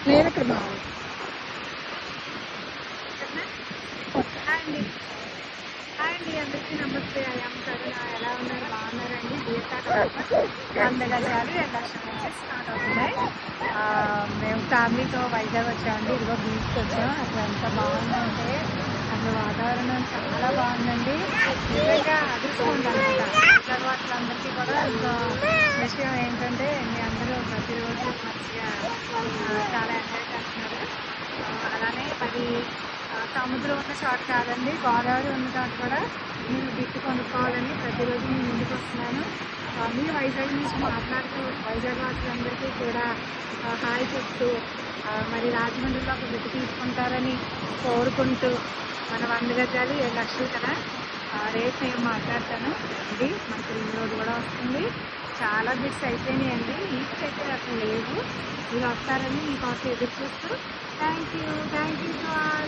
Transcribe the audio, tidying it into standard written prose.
నేను ఇక్కడ బాగుంది. హాయ్ అండి. హాయ్ అండి, అందరికీ నమస్తే. ఐఎమ్ కరుణ. ఎలా ఉన్నారు? బాగున్నారండి? జీవితాలు 100 గజాలు 2 లక్షల నుంచి స్టార్ట్ అవుతున్నాయి. మేము ఫ్యామిలీతో వైజాగ్ వచ్చామండి. ఇదిగో బీచ్కి వచ్చాం. అసలు ఎంత బాగుందంటే అసలు వాతావరణం చాలా బాగుందండి. నిజంగా అదృష్టం ఉందన్నమాట. వైజాగ్ వాళ్ళందరికీ కూడా ఇంకో విషయం ఏంటంటే మీ అందరూ ప్రతిరోజు మంచిగా చాలా ఎంజాయ్ చేస్తున్నారు. అలానే మరి సముద్రం ఉన్న చోట కాదండి, గోదావరి ఉన్న చోట కూడా నేను గిఫ్ట్ కొనుక్కోవాలని ప్రతిరోజు నేను ముందుకు వస్తున్నాను. మీరు వైజాగ్ నుంచి మాట్లాడుతూ వైజాగ్ వాసులందరికీ కూడా హాయ్ చెప్తూ మరి రాజమండ్రిలో ఒక గిఫ్ట్ తీసుకుంటారని కోరుకుంటూ మన 100 గజాలు 7 లక్షలు కదా, రేపు నేను మాట్లాడతాను. ఇది మనకి రింగ్ రోడ్ కూడా వస్తుంది. చాలా బిట్స్ అయిపోయినాయండి. లీక్స్ అయితే అసలు లేవు. మీరు వస్తారని మీకోసం ఎదురు చూస్తూ థ్యాంక్ యూ టు ఆల్.